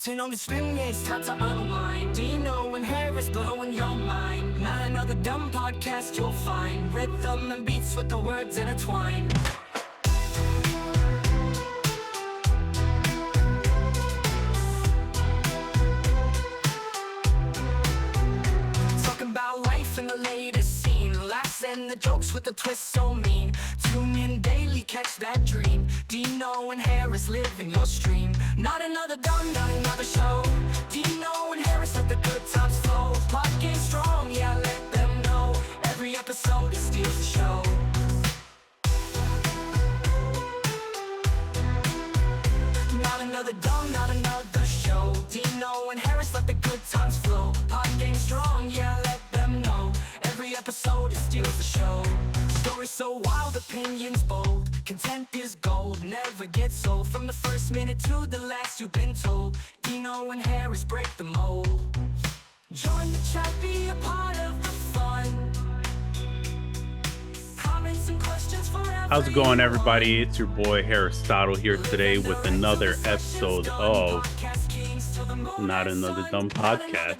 Turn on the swim, yeah, it's time to unwind. Dino and Harris blowing your mind. Not another dumb podcast you'll find. Rhythm and beats with the words intertwined. Talking about life in the latest scene. Laughs and the jokes with the twist so mean. Tune in daily, catch that dream. Dino and Harris living your stream. Not another dumb, not another show. Dino and Harris let the good times flow. Pod game strong, yeah, let them know. Every episode is steals the show. Not another dumb, not another show. Dino and Harris let the good times flow. Pod game strong, yeah, let them know. Every episode is steals the show. Stories so wild, opinions bold. Content is gold, never gets old. From the first minute to the last you've been told. Dino and Harris break the mold. Join the chat, be a part of the fun. Comments and questions for everyone. How's it going, everybody? It's your boy Aristotle here today with another episode of Not Another Dumb Podcast.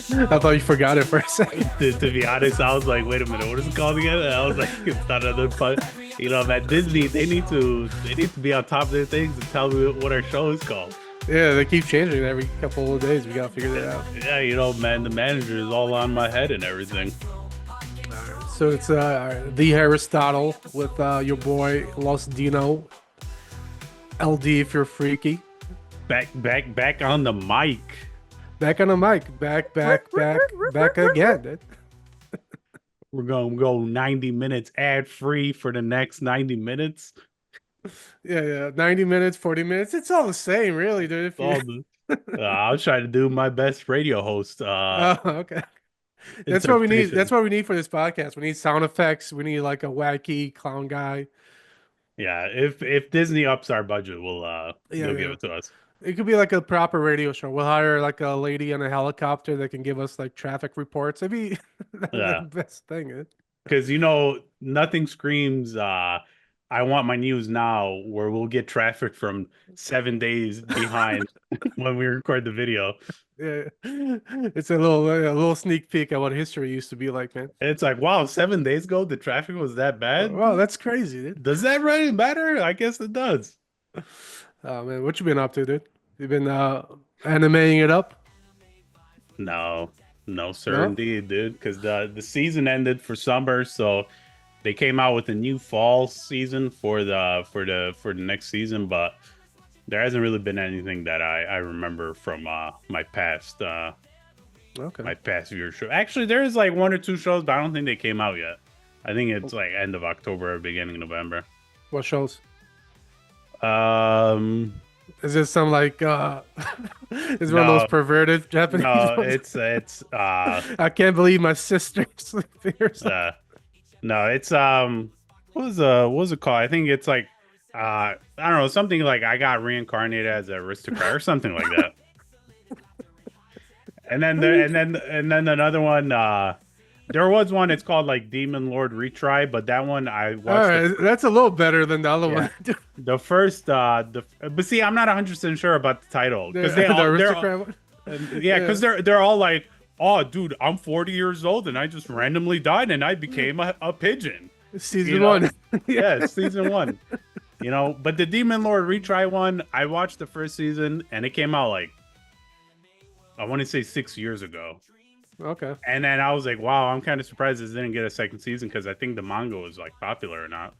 I thought you forgot it for a second. To be honest, I was like, wait a minute, what is it called again? And I was like, it's not another podcast. You know, at Disney, they need to be on top of their things and tell me what our show is called. Yeah, they keep changing it every couple of days. We gotta figure that out. Yeah, you know, man, the manager is all on my head and everything. So it's the Aristotle with your boy Los Dino, LD if you're freaky. Back on the mic. Back on the mic. Back again. Dude. We're gonna go 90 minutes ad free for the next 90 minutes. Yeah. 90 minutes, 40 minutes. It's all the same, really, dude. I'll try to do my best radio host. Okay. That's what we need. That's what we need for this podcast. We need sound effects. We need like a wacky clown guy. Yeah, if Disney ups our budget, they'll give it to us. It could be like a proper radio show. We'll hire like a lady on a helicopter that can give us like traffic reports. That'd be the best thing. Because you know, nothing screams I want my news now, where we'll get traffic from 7 days behind when we record the video. Yeah, it's a little sneak peek at what history used to be like, man. It's like, wow, 7 days ago the traffic was that bad. Wow, that's crazy, dude. Does that really matter? I guess it does. Oh man, what you been up to, dude? You been animating it up? No, sir, indeed, dude. Because the season ended for summer, so they came out with a new fall season for the next season, but there hasn't really been anything that I remember from my past viewership. Actually, there is like one or two shows, but I don't think they came out yet. I think it's like end of October or beginning of November. What shows? Is it some like is one of those perverted Japanese No, ones? it's I can't believe my sister's sleeping or something. No, it's what was it called? I think it's like I don't know, something like I got reincarnated as an aristocrat or something like that. and then another one. There was one. It's called like Demon Lord Retry, but that one I watched. All right, that's a little better than the other one. The first, but see, I'm not 100% sure about the title because because they're all like, oh, dude, I'm 40 years old and I just randomly died and I became a pigeon. Season one. Yeah, season one. You know, but the Demon Lord Retry one, I watched the first season and it came out like, I want to say 6 years ago. Okay. And then I was like, wow, I'm kind of surprised this didn't get a second season because I think the manga was like popular or not.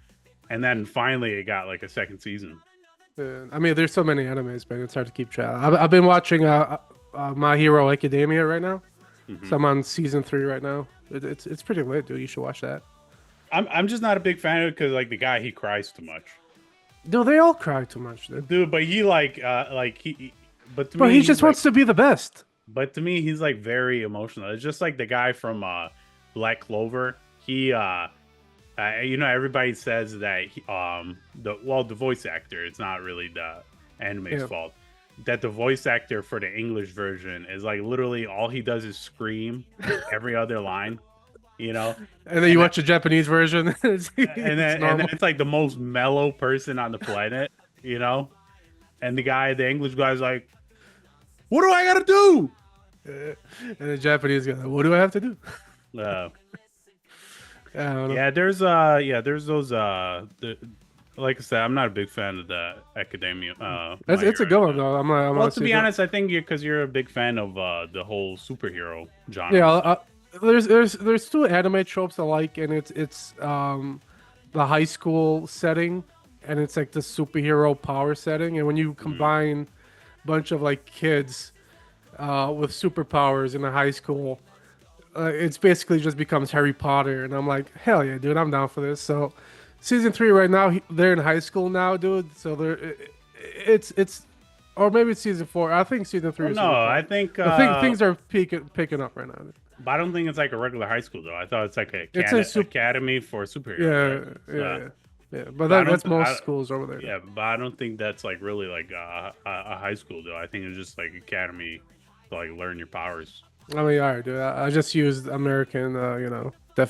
And then finally it got like a second season. I mean, there's so many animes, but it's hard to keep track. I've been watching My Hero Academia right now. Mm-hmm. So I'm on season 3 right now. It's pretty lit, dude. You should watch that. I'm just not a big fan of it because like the guy, he cries too much. No, they all cry too much, dude. But he but to me, he just like, wants to be the best. But to me, he's like very emotional. It's just like the guy from Black Clover. He you know, everybody says that the voice actor, it's not really the anime's fault, that the voice actor for the English version is like literally all he does is scream every other line, you know. And then you watch the Japanese version, and then it's like the most mellow person on the planet, you know. And the English guy's like, What do I gotta do? And the Japanese guy, what do I have to do? Uh, I don't know. there's those like I said, I'm not a big fan of the Academia My It's a Hero good one anime. though. I'm Well, gonna to say be that. honest, I think because you're a big fan of the whole superhero genre Yeah, stuff. there's two anime tropes I like, and it's the high school setting, and it's like the superhero power setting, and when you Mm, combine a bunch of like kids with superpowers in a high school, it's basically just becomes Harry Potter, and I'm like, hell yeah, dude, I'm down for this. So, season three right now, they're in high school now, dude. So it's, or maybe it's season four. I think season three well, or no, season I four. think I think things are picking up right now. Dude. but I don't think it's like a regular high school though. I thought it's like a It's a super, academy for superheroes, right? yeah, yeah, yeah, yeah. But But I don't, that's most I, schools over there. yeah, but I don't think that's like really like a high school though. I think it's just like academy to like learn your powers. I mean, all right, dude. I just used American,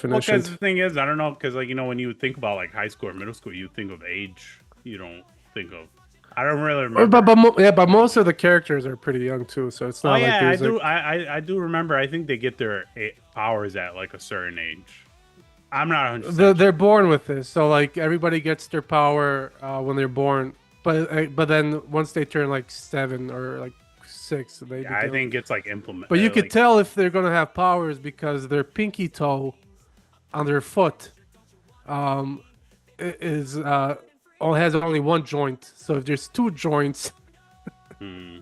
Well, because definitions. the thing is, I don't know, because like when you think about like high school or middle school, you think of age. You don't think of. I don't really remember. Yeah, but most of the characters are pretty young too, so it's Oh not like yeah, I there's do. like I do remember. I think they get their powers at like a certain age. I'm not 100% they're sure. born with this, so like everybody gets their power when they're born, but then once they turn like 7 or like 6, they Yeah, I become. think it's like implement. But you could Like tell if they're gonna have powers because their pinky toe on their foot is has only one joint. So if there's two joints, hmm,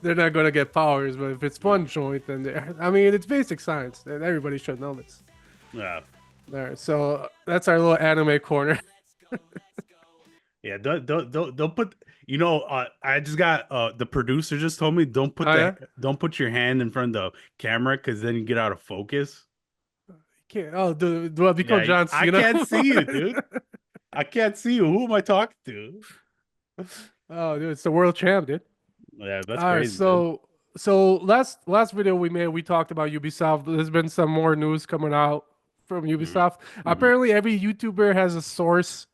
they're not gonna get powers. But if it's one hmm, joint, then I mean it's basic science, and everybody should know this. yeah, All right, so that's our little anime corner. yeah. Don't put. I just got the producer just told me Oh yeah, don't put your hand in front of the camera because then you get out of focus. can't. Oh, do I become Yeah, John I Cena? can't see you, dude. I can't see you. Who am I talking to? Oh, dude, it's the world champ, dude. Yeah, that's All right, crazy, dude. so last video we made, we talked about Ubisoft. There's been some more news coming out from Hmm, Ubisoft. hmm, Apparently, every YouTuber has a source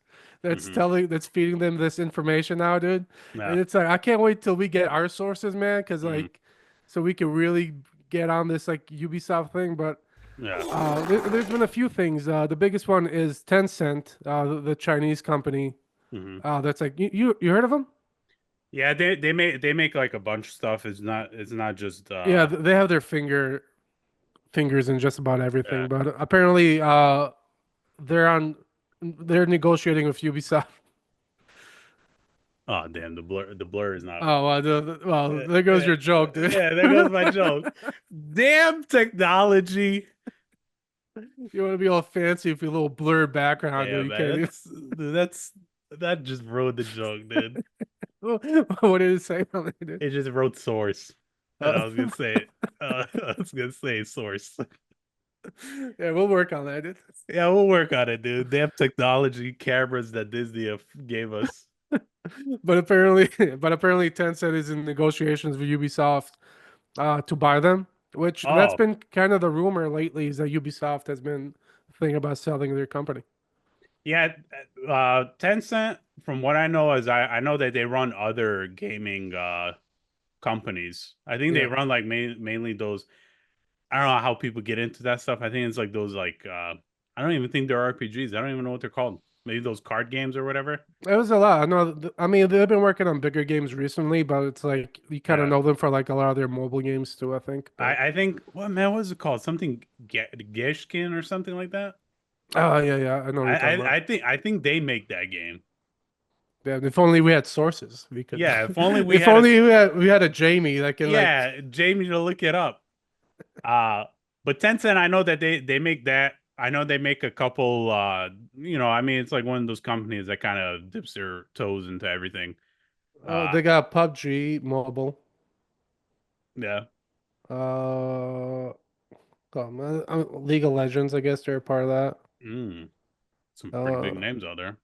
hmm. that's feeding them this information now, dude. Yeah, And it's like I can't wait till we get our sources, man, because hmm, like so we can really get on this like Ubisoft thing. But yeah. there's been a few things. The biggest one is Tencent, the Chinese company. Hmm. That's like you heard of them? Yeah, they make like a bunch of stuff. It's not just Yeah, they have their fingers in just about yeah. everything. But apparently, they're on they're negotiating with Ubisoft. Oh damn, the blur is not. Oh, well, Yeah, there goes yeah, your joke, dude. yeah, there goes my joke. Damn technology. You want to be all fancy with your little blurred background, Yeah, dude. You man, can't even. that just ruined the joke, dude. What did it say on it, dude? It just wrote source, and Uh, I was gonna say, I was gonna say source. yeah, we'll work on that, dude. Yeah, we'll work on it, dude. They have technology cameras that Disney gave us. But apparently, Tencent is in negotiations with Ubisoft to buy them. Which that's Oh, been kind of the rumor lately is that Ubisoft has been thinking about selling their company. yeah. Tencent, from what I know, is I know that they run other gaming companies. I think they Yeah. run like mainly those. I don't know how people get into that stuff. I think it's like those like I don't even think they're RPGs. I don't even know what they're called. Maybe those card games or whatever. It was a lot. I know. I mean, they've been working on bigger games recently, but it's like you kind of Yeah. know them for like a lot of their mobile games too. I think. But I think what man, what is it called? Something Geshkin or something like that. oh yeah, yeah, I know what I, you're talking I about. I think I think they make that game. Yeah, if only we had sources, we could. Yeah, if only we If had a only we had a Jamie that can like. yeah, Jamie to look it up. Uh but Tencent, I know that they make that. I know they make a couple I mean it's like one of those companies that kind of dips their toes into everything. They got PUBG mobile. Yeah. Uh, League of Legends. I guess they're a part of that. Mm, some pretty big Uh, names out there.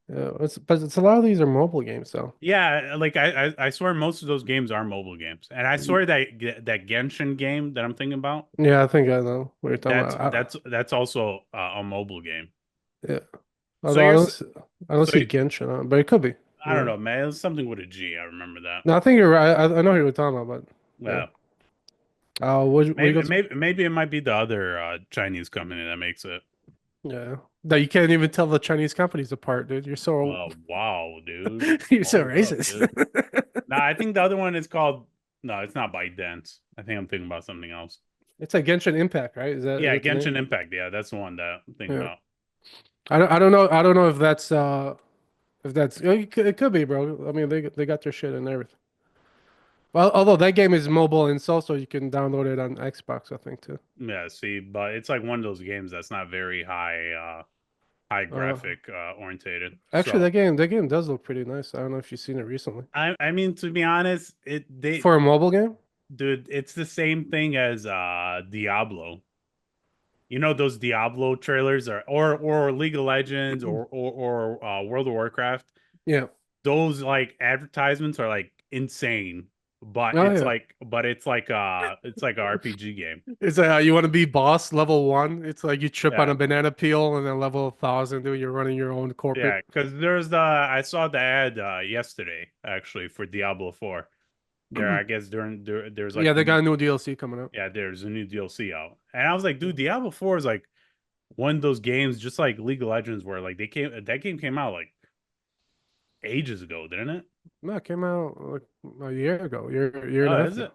yeah, but it's a lot of these are mobile games, though. Yeah, like I swear most of those games are mobile games. And I swear that Genshin game that I'm thinking about, Yeah, I think I know what you're talking that's about. that's that's also a mobile game. Yeah. So Although you're I don't so see Genshin on, but it could be. I don't Yeah. know, man. It was something with a G. I remember that. No, I think you're right. I know who you're talking about, Yeah. Yeah. What you Maybe got? maybe it might be the other Chinese company that makes it. Yeah. That you can't even tell the Chinese companies apart, dude. Oh wow, dude. You're so Hold up, racist. dude. Nah, I think the other one is called. No, it's not ByteDance. I think I'm thinking about something else. It's like Genshin Impact, right? Is Yeah, that the name? Genshin Impact. Yeah, that's the one that I'm thinking Yeah. about. I don't know if that's it could be, bro. I mean, they got their shit and everything. Well, although that game is mobile and it's also you can download it on Xbox, I think too. Yeah, see, but it's like one of those games that's not very high Uh, graphic orientated. Actually, So that game does look pretty nice. I don't know if you've seen it recently. I mean to be honest, For a mobile game? dude, it's the same thing as Diablo. You know those Diablo trailers or League of Legends or World of Warcraft. Yeah. Those like advertisements are like insane, but Oh yeah. it's like a RPG game. It's you want to be boss level 1. It's like you trip on Yeah, a banana peel, and then level 1,000, dude, you're running your own yeah. corporate. Because there's the I saw the ad yesterday actually for Diablo 4. There, I guess there's like Yeah, they got a new DLC coming out. yeah, there's a new DLC out, and I was like, dude, Diablo 4 is like one of those games, just like League of Legends, where like they came that game came out like ages ago, didn't it? No, it came out like a year ago, year and a Oh, half is ago. it?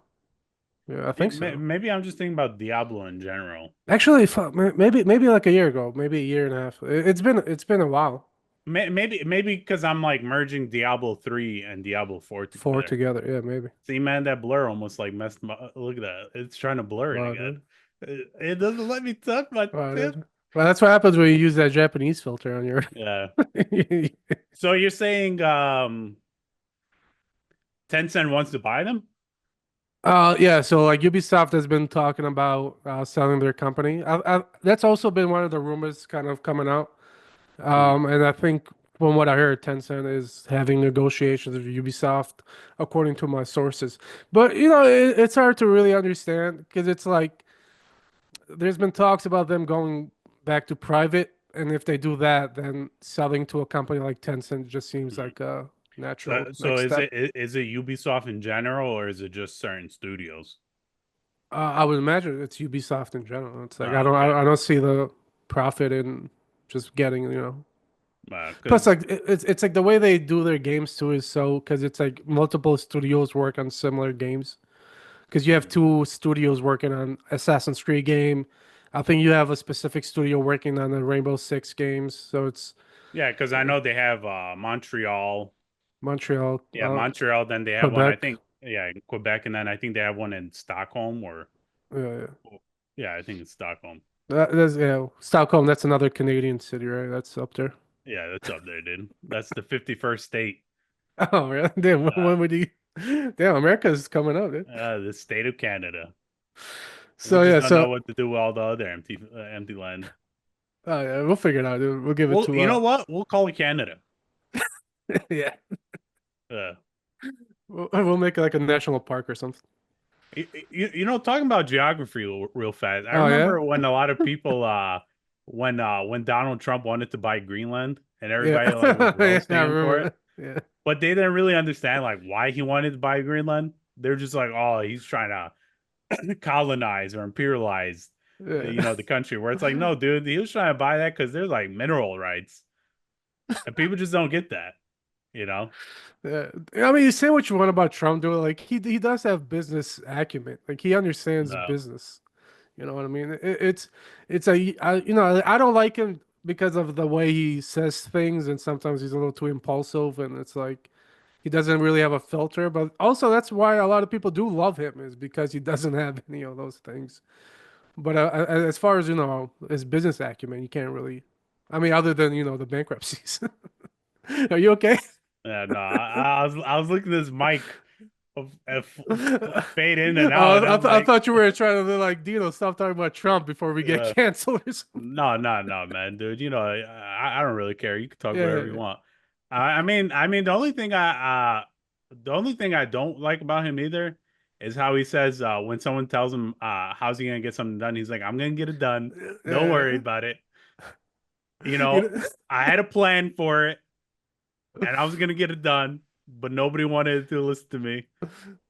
Yeah, I think so. Maybe I'm just thinking about Diablo in general. Actually, maybe like a year ago, maybe a year and a half. It's been a while. Maybe because I'm like merging Diablo 3 and Diablo 4 Four together. together, yeah, maybe. See, man, that blur almost like messed my. Look at that. It's trying to blur it Wow, again. dude. It doesn't let me touch my Wow, tip. dude. Well, that's what happens when you use that Japanese filter on your. Yeah. So you're saying Tencent wants to buy them? Yeah, so like Ubisoft has been talking about selling their company. That's also been one of the rumors kind of coming out. Hmm. And I think from what I heard, Tencent is having negotiations with Ubisoft, according to my sources. But it's hard to really understand because it's like there's been talks about them going back to private, and if they do that, then selling to a company like Tencent just seems Hmm. like a So, natural so next is step. it Ubisoft in general, or is it just certain studios? I would imagine it's Ubisoft in general. It's like Oh, okay. I don't see the profit in just getting. Plus, Because like it's like the way they do their games too is so because it's like multiple studios work on similar games. Because you have two studios working on Assassin's Creed game. I think you have a specific studio working on the Rainbow Six games. So it's yeah, because I know they have Montreal. Montreal, Yeah, Montreal. Then they have one. I Quebec. think yeah, in Quebec, and then I think they have one in Stockholm. Or Yeah, yeah, I think it's Stockholm. that's Stockholm. That's another Canadian city, right? That's up there. Yeah, that's up there, dude. That's the 51st state. Oh, really? Damn, Uh, when would you? Damn, America's coming up, dude. the state of Canada. We So just yeah, don't know so what to do with all the other empty land. oh yeah, we'll figure it out, dude. We'll give it Well, to you know what? We'll call it Canada. yeah, Uh, we'll make it like a national park or something. talking about geography real fast. I Oh yeah, remember when a lot of people, when Donald Trump wanted to buy Greenland, and yeah, everybody like was yeah. I roasting him for it, remember that. Yeah, but they didn't really understand like why he wanted to buy Greenland. They're just like, oh, he's trying to colonize or imperialize, yeah. the country. Where it's like, no, dude, he was trying to buy that because there's like mineral rights, and people just don't get that, you know. Yeah. I mean, you say what you want about Trump, dude. Like he does have business acumen. Like he understands No, business. You know what I mean? It's I don't like him because of the way he says things, and sometimes he's a little too impulsive, and it's like he doesn't really have a filter. But also that's why a lot of people do love him is because he doesn't have any of those things. But as far as his business acumen, you can't really. I mean, other than the bankruptcies. Are you okay? no. I was looking at this mic fade in and out, and Oh, I'm I like, thought you were trying to like Dino stop talking about Trump before we get uh, canceled or something. no, no, no, man, dude. I don't really care. You can talk Yeah, whatever you yeah, want. I mean, the only thing I don't like about him either is how he says when someone tells him how's he gonna get something done, he's like, I'm gonna get it done. yeah. Don't worry Yeah. about it. You You know, know, I had a plan for it, and I was gonna get it done, but nobody wanted to listen to me.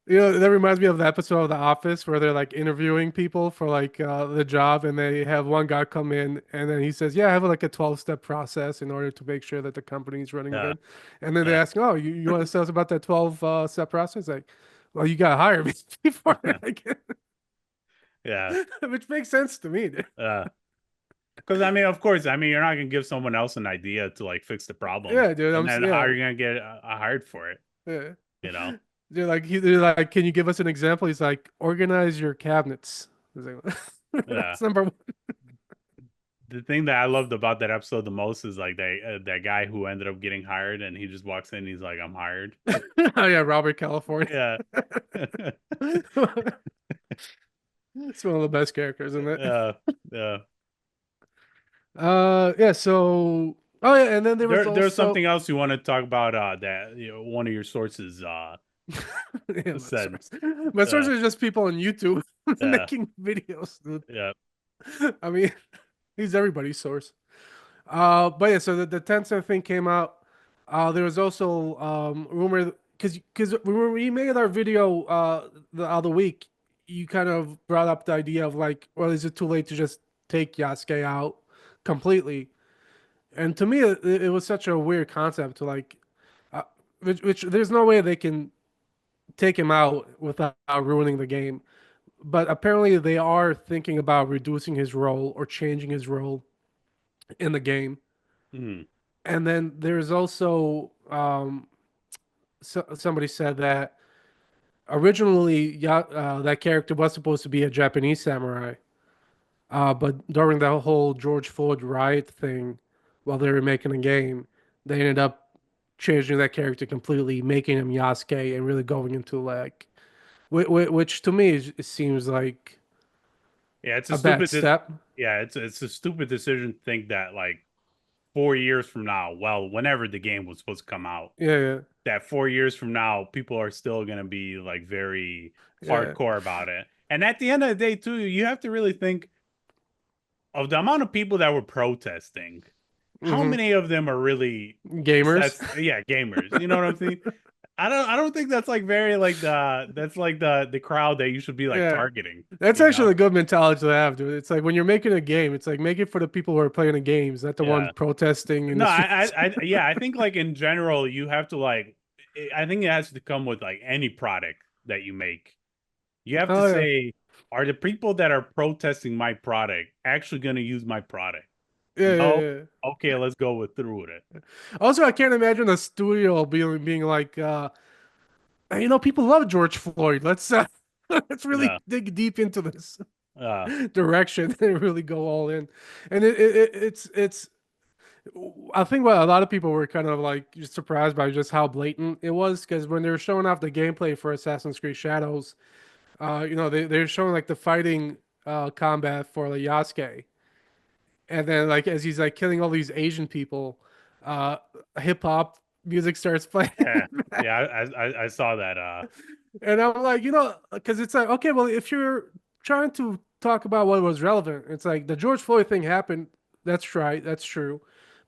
You know, that reminds me of the episode of The Office where they're like interviewing people for like the job, and they have one guy come in, and then he says, "Yeah, I have like a 12-step process in order to make sure that the company is running Uh, good." And then they uh, ask, "Oh, you want to tell us about that 12 step process?" Like, well, you got to hire me before I get, yeah. which makes sense to me, dude. Uh, because I mean, of course, I mean, you're not gonna give someone else an idea to like fix the problem, Yeah, dude. and then how Yeah, are you gonna get hired for it? yeah. You know? They're like, can you give us an example? He's like, organize your cabinets. He's like, Yeah. that's number one. The thing that I loved about that episode the most is like that guy who ended up getting hired, and he just walks in, he's like, "I'm hired." Oh yeah, Robert California. Yeah. It's one of the best characters in it. Yeah. Yeah. Yeah, so oh yeah, and then there was There's also something else you want to talk about that one of your sources yeah, said. my source Uh, is just people on YouTube yeah. making videos, dude. Yeah. I mean, he's everybody's source. But yeah, so the Tencent thing came out. There was also rumor because when we made our video the other week, you kind of brought up the idea of like, well, is it too late to just take Yasuke out completely? And to me, it was such a weird concept to like, uh, which there's no way they can take him out without ruining the game. But apparently, they are thinking about reducing his role or changing his role in the game. Mhm. And then there's also somebody said that originally that character was supposed to be a Japanese samurai, but during the whole George Floyd riot thing, while they were making the game, they ended up changing that character completely, making him Yasuke, and really going into like, which to me it seems like Yeah, it's a a bad stupid. step. Yeah, it's a stupid decision to think that like 4 years from now, well, whenever the game was supposed to come out, Yeah, that 4 years from now, people are still gonna be like very yeah, hardcore about it. And at the end of the day, too, you have to really think of the amount of people that were protesting. yeah. How many of them are really Gamers. that's yeah, gamers. You know what I'm saying? I don't think that's like very like that's like the crowd that you should be like Yeah. targeting, That's you know? actually a good mentality to have, dude. It's like when you're making a game, it's like make it for the people who are playing the games, not the ones Yeah. protesting in No, the streets. yeah, I think like in general, you have to like, I think it has to come with like any product that you make. You have to Oh yeah. say, are the people that are protesting my product actually going to use my product? Yeah, No? yeah, Okay, let's go with through with it. yeah. Also, I can't imagine a studio being like, "Hey, people love George Floyd. Let's let's really Yeah. dig deep into this Uh, direction and really go all in." And it's I think what a lot of people were kind of like just surprised by just how blatant it was because when they were showing off the gameplay for Assassin's Creed Shadows, they're showing like the fighting combat for like Yasuke, and then like as he's like killing all these Asian people, uh, hip hop music starts playing, yeah. Yeah, I saw that. and I'm like, because it's like okay, well if you're trying to talk about what was relevant, it's like the George Floyd thing happened. That's right, that's true,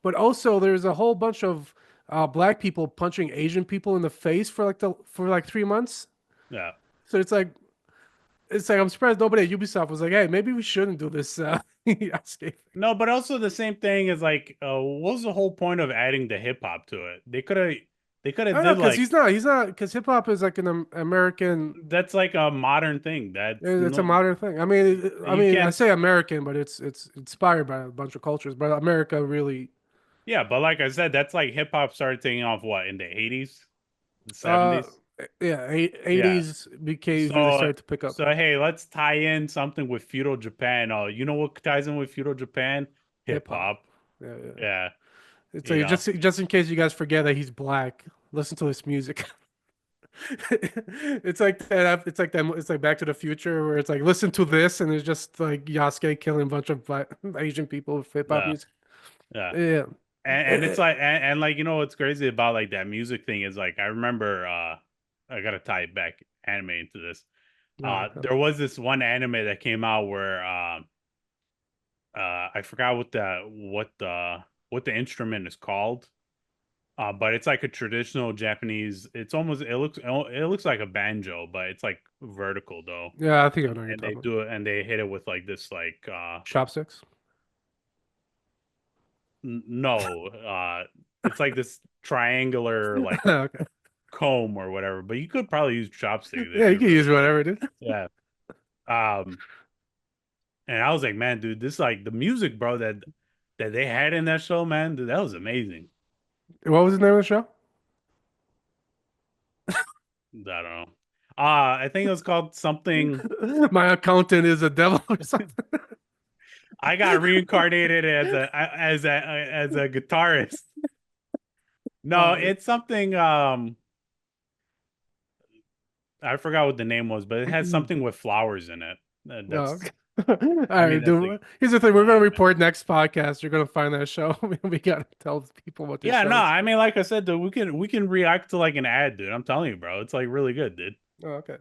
but also there's a whole bunch of black people punching Asian people in the face for like 3 months. Yeah. So it's like I'm surprised nobody at Ubisoft was like, hey, maybe we shouldn't do this Yasuke thing. No, but also the same thing is like, what was the whole point of adding the hip hop to it? They could I have don't know did because like he's not because hip hop is like an American. that's like a modern thing. That's It's a no, modern thing. I you mean, I can't. say American, but it's inspired by a bunch of cultures. But America really, Yeah, but like I said, that's like hip hop started taking off what in the 80s, the uh, 70s. yeah, Yeah. 80s became really So started to pick up so hey, let's tie in something with feudal Japan. Oh, you know what ties in with feudal Japan? hip Hip hop. hop. Yeah, yeah. Yeah, It's you like know. just in case you guys forget that he's black, listen to his music. It's like that. It's like that. It's like Back to the Future, where it's like listen to this, and it's just like Yasuke killing a bunch of black, Asian people with hip hop Yeah, music. yeah. Yeah. And it's like and like you know what's crazy about like that music thing is like I remember I gotta tie it back anime into this. Okay. There was this one anime that came out where I forgot what the instrument is called. But it's like a traditional Japanese. It's almost it looks like a banjo, but it's like vertical though. Yeah, I think I know what you're And they talking about. do it and they hit it with like this Chopsticks. no, it's like this triangular like Okay. comb or whatever. But you could probably use chopsticks if Yeah, you you can really use whatever, dude. yeah. Um, and I was like, man, dude, this like the music, bro, that they had in that show, man, dude, that was amazing. What was the name of the show? I don't know. I think it was called something. My accountant is a devil or something. I got reincarnated as a guitarist. No, Oh, it's something. I forgot what the name was, but it has something with flowers in it. no. That's. All I mean, right, that's the. dude. Here's the thing. We're Oh gonna man. report next podcast. You're gonna find that show. We gotta tell people what this Yeah, no. show is. I mean, like I said, dude, we can react to like an ad, dude. I'm telling you, bro. It's like really good, dude. Oh, okay.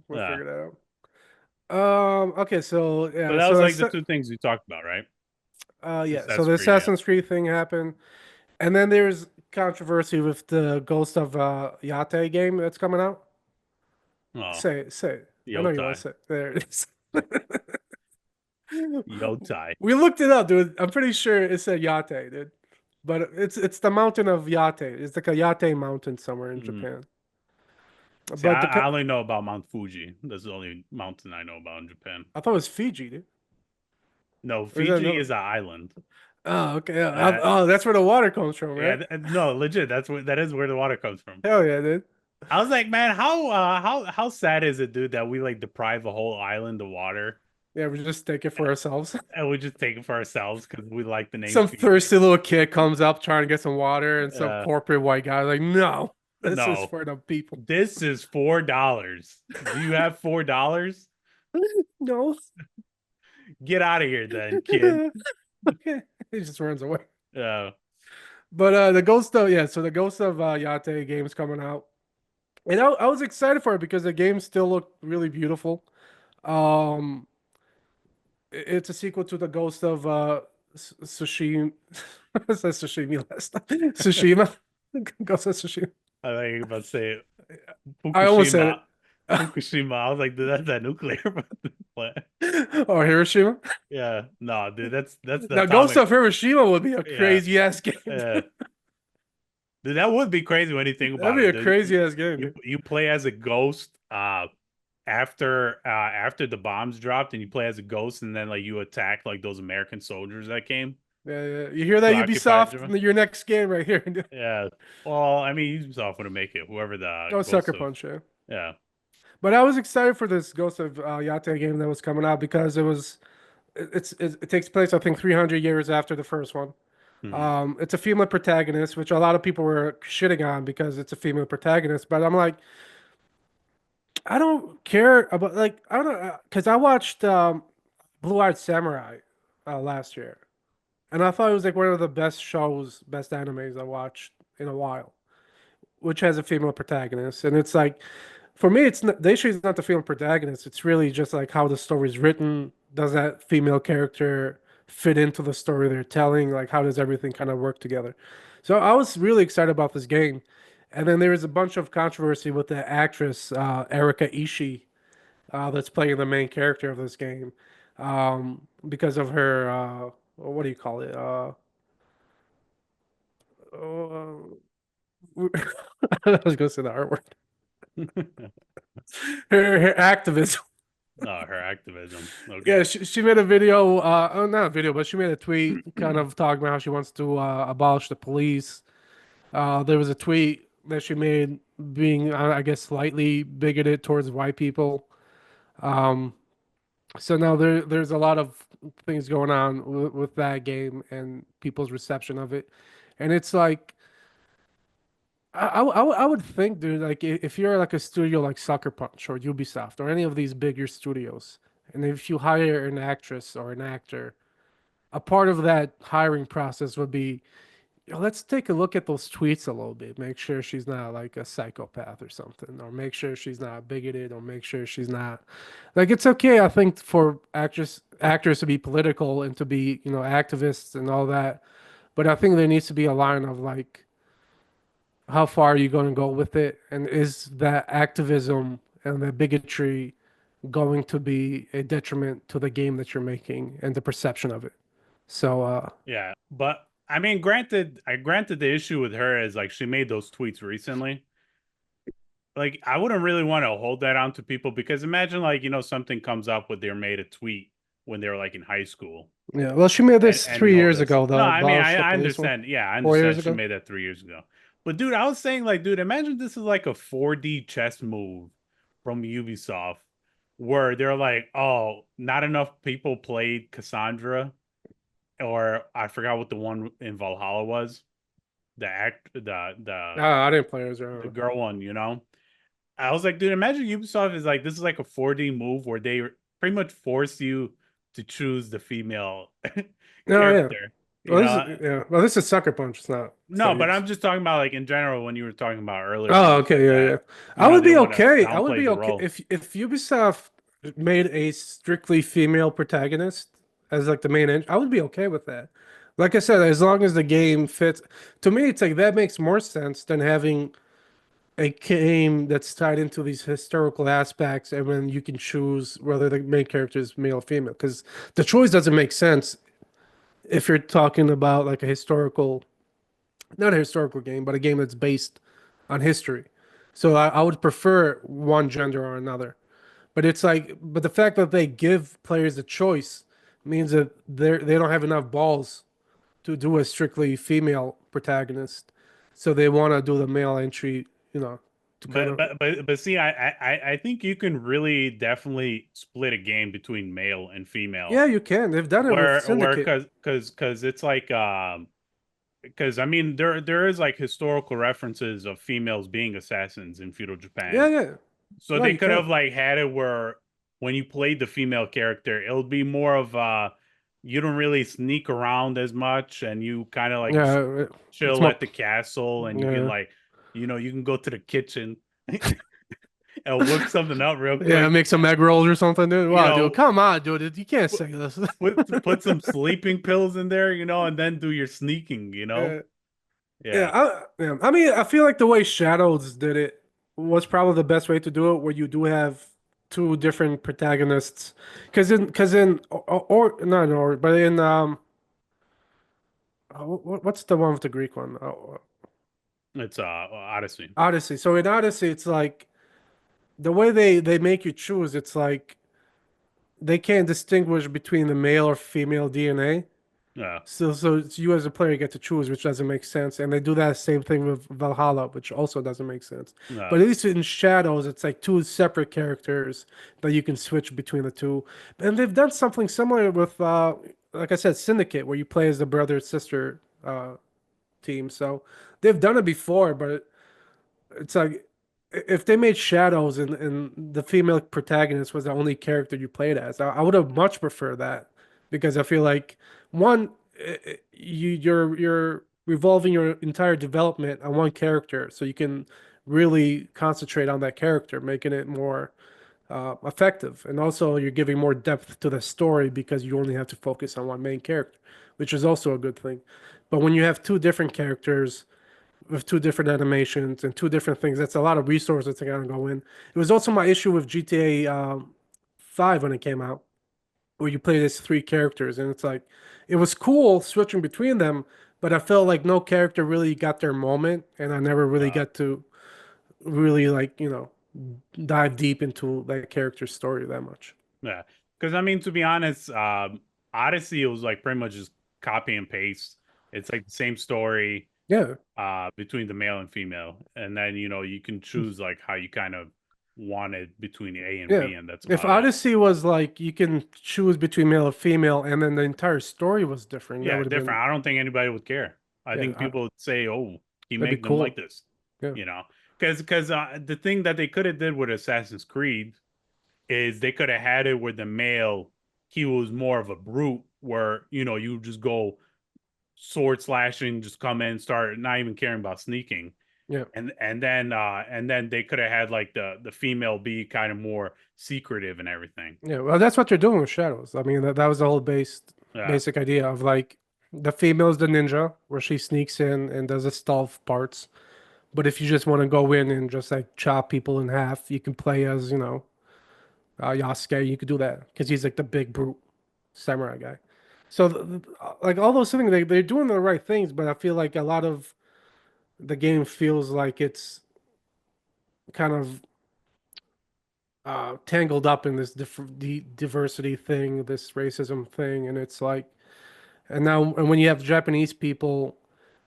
We'll Yeah. figure that out. Okay, so So yeah, that was like the two things we talked about, right? yeah, so Assassin's the Creed, yeah. Assassin's Creed thing happened, and then there's controversy with the Ghost of Yate game that's coming out. Oh, Say it, say it. I know you want to Yotai. say it. There it is. Yotai. We looked it up, dude. I'm pretty sure it said Yate, dude. But it's the mountain of Yate. It's like a Yate mountain somewhere in Mm. Japan. See, But I only know about Mount Fuji. That's the only mountain I know about in Japan. I thought it was Fiji, dude. No, Or is that Fiji no? is an island. Oh, okay. Uh, Oh, that's where the water comes from, yeah, right? no, legit. That is where the water comes from. Hell yeah, dude. I was like, man, how sad is it, dude, that we like deprive a whole island of water Yeah, we just take it for ourselves. and we just take it for ourselves because we like the name Some Fiji? thirsty little kid comes up trying to get some water, and some Uh, corporate white guy like, no, this is no, for the people. this is $4. Do you have $4? No. Get out of here, then, kid. Okay. He just runs away. Uh, But the Ghost of yeah, so the Ghost of Yate game's coming out. And I was excited for it because the game still looked really beautiful. Um, it's a sequel to the Ghost of Tsushima. I said Tsushima last time. Tsushima. Ghost of Tsushima. I think you about to say I almost said Fukushima. it. Fukushima. I was like, dude, that's that nuclear plant. Or Hiroshima. Yeah, no, dude, that's the Now, Ghost atomic. of Hiroshima would be a Yeah, crazy ass game. yeah. Dude, that would be crazy when you think That'd about be it, a dude. crazy ass game, You dude. you play as a ghost after the bombs dropped and you play as a ghost and then like you attack like those American soldiers that came Yeah, yeah. You hear that, to occupy Japan. Ubisoft? Your next game right here. Yeah. Well, I mean, Ubisoft would make it, whoever the Oh, ghost Sucker of Punch, yeah. yeah. But I was excited for this Ghost of Yate game that was coming out because it takes place I think 300 years after the first one. Hmm. It's a female protagonist, which a lot of people were shitting on because it's a female protagonist. But I'm like, I don't care about like I don't because I watched Blue Eyed Samurai last year, and I thought it was like one of the best shows, best animes I watched in a while, which has a female protagonist, and it's like for me, it's not, the issue is not the female protagonist. It's really just like how the story's written. Does that female character fit into the story they're telling? Like, how does everything kind of work together? So I was really excited about this game. And then there was a bunch of controversy with the actress, Erika Ishii, that's playing the main character of this game, because of her, what do you call it? Uh, I was going to say the R word. Her activism. Oh, her activism. Yeah, Okay. she made a video, oh, not a video, but she made a tweet kind of talking about how she wants to abolish the police. There was a tweet that she made being, I guess, slightly bigoted towards white people. Um, so now there's a lot of things going on with that game and people's reception of it. And it's like, I would think, dude, like if you're like a studio like Sucker Punch or Ubisoft or any of these bigger studios, and if you hire an actress or an actor, a part of that hiring process would be, "Yo, let's take a look at those tweets a little bit. Make sure she's not like a psychopath or something, or make sure she's not bigoted, or make sure she's not like it's okay, I think, for actors to be political and to be, activists and all that. But I think there needs to be a line of like how far are you going to go with it? And is that activism and the bigotry going to be a detriment to the game that you're making and the perception of it? So, Yeah, but I mean, granted the issue with her is like she made those tweets recently. Like, I wouldn't really want to hold that on to people because imagine like something comes up with they made a tweet when they were like in high school yeah. Well, she made this and 3 years that's ago, no, the I mean abolish the I police one. understand. Yeah, I 4 years understand she ago. made that 3 years ago. But dude, I was saying like, dude, imagine this is like a 4D chess move from Ubisoft where they're like, oh, not enough people played Cassandra, or I forgot what the one in Valhalla was. The act Ah, I didn't play as the well. girl one. I was like, dude, imagine Ubisoft is like this is like a 4D move where they pretty much force you to choose the female No, yeah. character. You Well, this know, is yeah. Well, this is Sucker Punch. It's not no, but Ubisoft. I'm just talking about like in general when you were talking about earlier when Oh, you okay, said yeah, that, yeah. I would they be want to okay. I would downplay be the okay role. if Ubisoft made a strictly female protagonist as like the main engine. I would be okay with that. Like I said, as long as the game fits. To me, it's like that makes more sense than having a game that's tied into these historical aspects, and then you can choose whether the main character is male or female. Because the choice doesn't make sense if you're talking about like a historical, not a historical game, but a game that's based on history. So I would prefer one gender or another. But it's like, but the fact that they give players a choice means that they don't have enough balls to do a strictly female protagonist. So they want to do the male entry, to kind But of, see, I think you can really definitely split a game between male and female, yeah, you can. They've done it with where Syndicate. because it's like because I mean there is like historical references of females being assassins in feudal Yeah, Japan. yeah. So No, they you could can. have like had it where when you played the female character, it'll be more of you don't really sneak around as much and you kind of like just Yeah, it's chill more. at the castle and you can Yeah, like you can go to the kitchen and whip something up real yeah. quick. Make some egg rolls or something, dude. You Wow, dude, know, come on, dude. You can't put say this. put some sleeping pills in there, and then do your sneaking. Yeah, Yeah. yeah. I mean, I feel like the way Shadows did it was probably the best way to do it, where you do have two different protagonists. Because in or not in order, but in what's the one with the Greek one? It's Odyssey. Odyssey. So in Odyssey, it's like the way they make you choose. It's like they can't distinguish between the male or female DNA. Yeah. So it's you as a player get to choose, which doesn't make sense. And they do that same thing with Valhalla, which also doesn't make sense. Yeah. But at least in Shadows, it's like two separate characters that you can switch between the two. And they've done something similar with, like I said, Syndicate, where you play as the brother sister team. So they've done it before, but it's like if they made Shadows and the female protagonist was the only character you played as, I would have much preferred that because I feel like one, you're revolving your entire development on one character, so you can really concentrate on that character, making it more effective, and also you're giving more depth to the story because you only have to focus on one main character, which is also a good thing. But when you have two different characters with two different animations and two different things. That's a lot of resources that gotta go in. It was also my issue with GTA 5 when it came out, where you play these three characters, and it's like it was cool switching between them, but I felt like no character really got their moment, and I never really Uh, got to really like dive deep into that character's story that much. yeah. Because I mean, to be honest, Odyssey was like pretty much just copy and paste. It's like the same story Yeah, between the male and female, and then you can choose like how you kind of want it between A and yeah. B, and that's If about it. Odyssey was like you can choose between male or female, and then the entire story was different, that Yeah, would have different. been I don't think anybody would care. I yeah, think people would say, "Oh, he that'd be make them like cool. this," Yeah. you know, because the thing that they could have did with Assassin's Creed is they could have had it where the male he was more of a brute, where you just go sword slashing, just come in, start not even caring about sneaking, Yeah. and then they could have had like the female be kind of more secretive and everything. Yeah. Well, that's what they're doing with Shadows. I mean, that was the whole Yeah, basic idea of like the female is the ninja, where she sneaks in and does the stealth parts, But if you just want to go in and just like chop people in half, you can play as, Yasuke. You could do that because he's like the big brute samurai guy. So, like all those things, they're doing the right things, but I feel like a lot of the game feels like it's kind of tangled up in this diversity thing, this racism thing, and it's like, and when you have Japanese people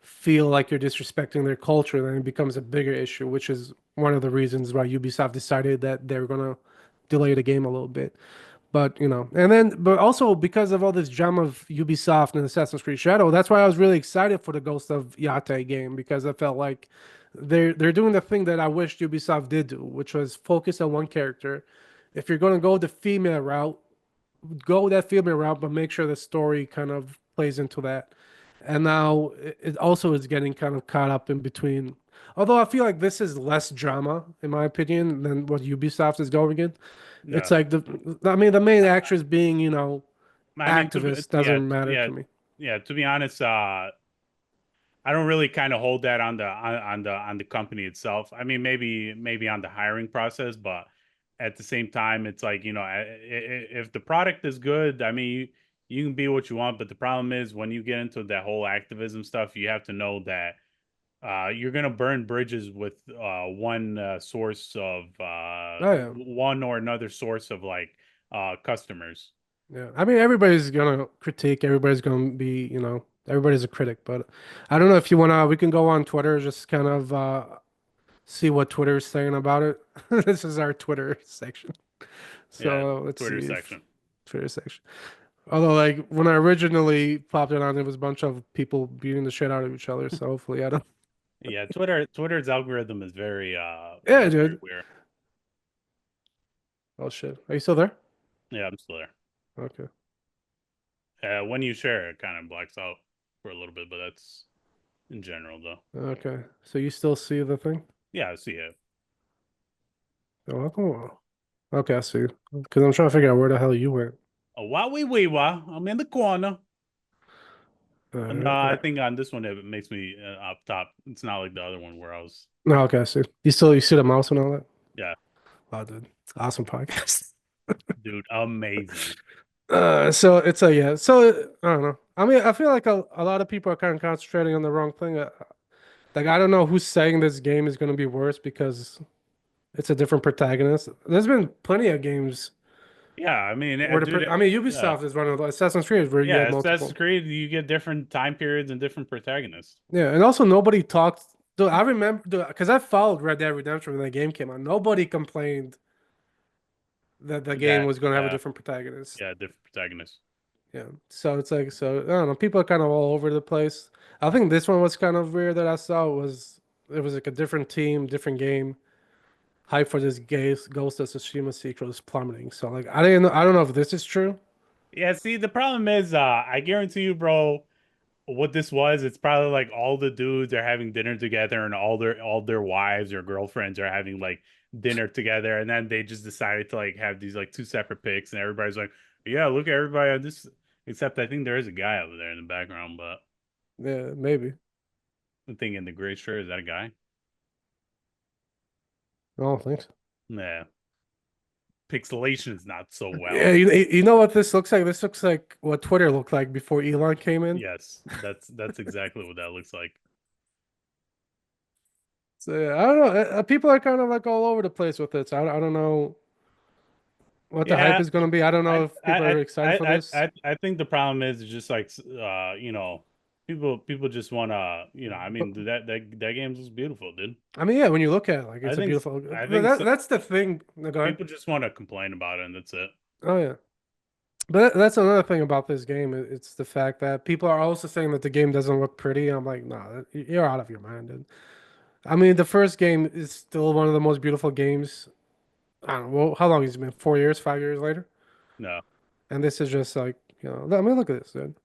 feel like you're disrespecting their culture, then it becomes a bigger issue, which is one of the reasons why Ubisoft decided that they're gonna delay the game a little bit. But but also because of all this drama of Ubisoft and Assassin's Creed Shadow, that's why I was really excited for the Ghost of Yate game because I felt like they're doing the thing that I wish Ubisoft did do, which was focus on one character. If you're gonna go the female route, go that female route, but make sure the story kind of plays into that. And now it also is getting kind of caught up in between. Although I feel like this is less drama, in my opinion, than what Ubisoft is going in. It's No, like I mean, the main actress being, I mean, activist yeah, doesn't matter yeah, to me. yeah. To be honest, I don't really kind of hold that on the company itself. I mean, maybe on the hiring process, but at the same time, it's like if the product is good, I mean, you can be what you want, but the problem is when you get into that whole activism stuff, you have to know that you're gonna burn bridges with one source of Oh yeah, one or another source of like customers. yeah. I mean, everybody's gonna critique. Everybody's gonna be, everybody's a critic. But I don't know if you wanna. We can go on Twitter, just kind of see what Twitter's saying about it. This is our Twitter section. Yeah, So let's Twitter see if section. Twitter section. Although, like when I originally popped it on, it was a bunch of people beating the shit out of each other. So hopefully, I don't. Yeah, Twitter's algorithm is Yeah, very dude. weird. Oh shit. Are you still there? Yeah, I'm still there. Okay. When you share, it kind of blacks out for a little bit, but that's in general though. Okay. So you still see the thing? Yeah, I see it. Oh, okay, I see. Because I'm trying to figure out where the hell you went. A wah wee wee wah. I'm in the corner. No, I Uh, think on this one it makes me up top. It's not like the other one where I was. no, okay, I see. You see the mouse and all that? Yeah, Oh, dude. Awesome podcast. dude, amazing. So it's a yeah. So I don't know. I mean, I feel like a lot of people are kind of concentrating on the wrong thing. Like I don't know who's saying this game is going to be worse because it's a different protagonist. There's been plenty of games Yeah, I mean, where dude. I mean, Yeah, Ubisoft is one of the Assassin's Creed where you yeah. had Assassin's multiple. Creed, you get different time periods and different protagonists. Yeah, and also nobody talked. Dude, I remember because I followed Red Dead Redemption when that game came out. Nobody complained that the game That was going to have a yeah, different protagonist. yeah, different protagonists. Yeah, so it's like I don't know. People are kind of all over the place. I think this one was kind of weird that I saw was it was like a different team, different game. Hype for this Ghost of Tsushima sequel is plummeting. So like I didn't know. I don't know if this is true. Yeah, see, the problem is, I guarantee you, bro, what this was, it's probably like all the dudes are having dinner together and all their wives or girlfriends are having like dinner together, and then they just decided to like have these like two separate pics, and everybody's like, yeah, look at everybody on this. Except I think there is a guy over there in the background, but Yeah, maybe. the thing in the gray shirt, is that a guy? I don't think so. Nah. Pixelation is not so Yeah, well. you know what this looks like? This looks like what Twitter looked like before Elon came in. Yes, that's exactly what that looks like. So yeah, I don't know. People are kind of like all over the place with it. So I don't know what the hype Yeah, is going to be. I don't know I if people are excited for this. I think the problem is just like people just want to I But mean that game looks beautiful, dude. I mean, yeah, when you look at it, like I it's a think beautiful. I think That's the thing. No, go ahead. people just want to complain about it, and that's it. Oh yeah, but that's another thing about this game. It's the fact that people are also saying that the game doesn't look pretty. I'm like, nah, you're out of your mind, dude. I mean, the first game is still one of the most beautiful games. I don't know. Well, how long has it been? 4 years, 5 years later, No, and this is just like I mean, look at this, dude.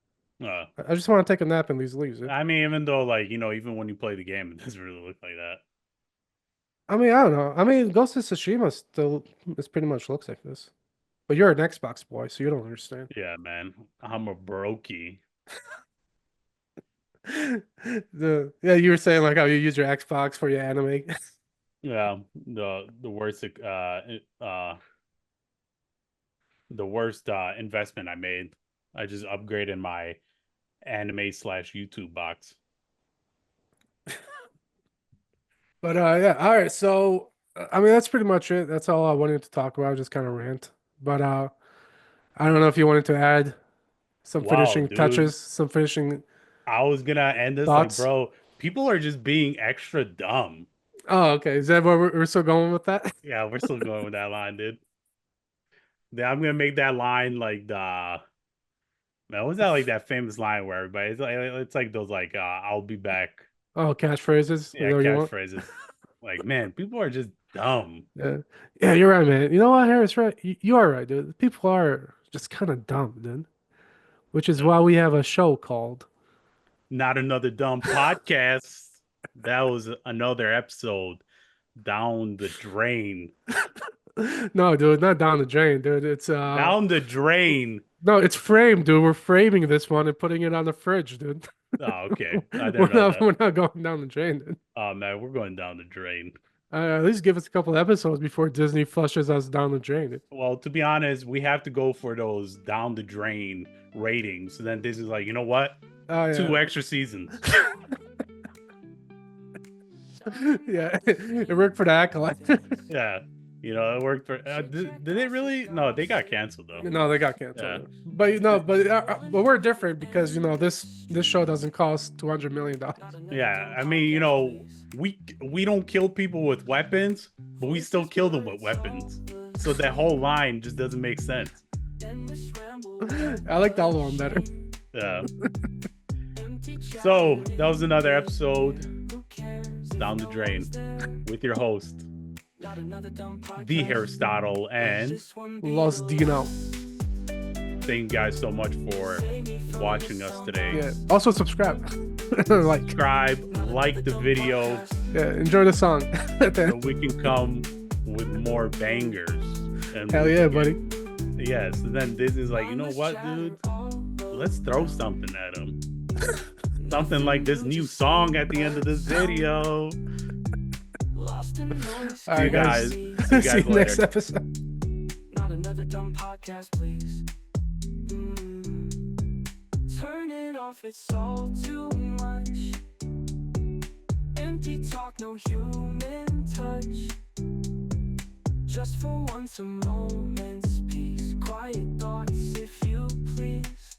uh, I just want to take a nap in these leaves, dude. I mean, even though like even when you play the game, it doesn't really look like that. I mean, I don't know. I mean, Ghost of Tsushima still this pretty much looks like this. But you're an Xbox boy, so you don't understand. Yeah, man, I'm a brokey. Yeah, you were saying like how you use your Xbox for your anime. Yeah, the worst investment I made. I just upgraded my anime slash YouTube box. But yeah, all right. So I mean, that's pretty much it. That's all I wanted to talk about. Just kind of rant. But I don't know if you wanted to add some Wow, finishing dude. touches, some finishing I was gonna end this like, thoughts. bro, people are just being extra dumb. Oh, okay. Is that where we're still going with that? Yeah, we're still going with that line, dude. Yeah, I'm gonna make that line like the man, was that like that famous line where everybody it's like those like I'll be back. Oh, catchphrases. Is that Yeah, what you want? catchphrases. Like, man, people are just dumb. Yeah. Yeah, you're right, man. You know what, Harris? Right. You are right, dude. People are just kind of dumb, dude. Which is why we have a show called. Not another dumb podcast. That was another episode down the drain. No, dude, not down the drain, dude. It's Down the drain. no, it's framed, dude. We're framing this one and putting it on the fridge, dude. Oh, okay. I didn't know that. We're not going down the drain, dude. Oh man, we're going down the drain. At least give us a couple episodes before Disney flushes us down the drain, dude. Well, to be honest, we have to go for those down the drain ratings. And then Disney's like, you know what? Oh yeah. 2 extra seasons. Yeah, it worked for the acolyte. Yeah. You know, it worked for. Did they really? No, they got canceled though. No, they got canceled. Yeah. But but we're different because this show doesn't cost $200 million. Yeah, I mean, we don't kill people with weapons, but we still kill them with weapons. So that whole line just doesn't make sense. I like the other one better. Yeah. So that was another episode down the drain with your host, the Aristotle, and Los Dino. thank you guys so much for watching us today. Yeah. Also subscribe. Like. Subscribe, like the video, Yeah. Enjoy the song. so we can come with more bangers. And Hell yeah, buddy. Yes. And then Disney's like, you know what, dude? Let's throw something at him. Something like this new song at the end of this video. All right, guys. See you See guys you next later. episode. Not another dumb podcast, please. Turn it off, it's all too much. Empty talk, no human touch. Just for once, a moment's peace. Quiet thoughts, if you please.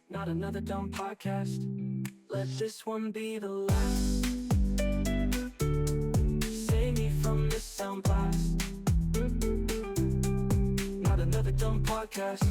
Not another dumb podcast. Let this one be the last. Save me from this sound blast. Not another dumb podcast.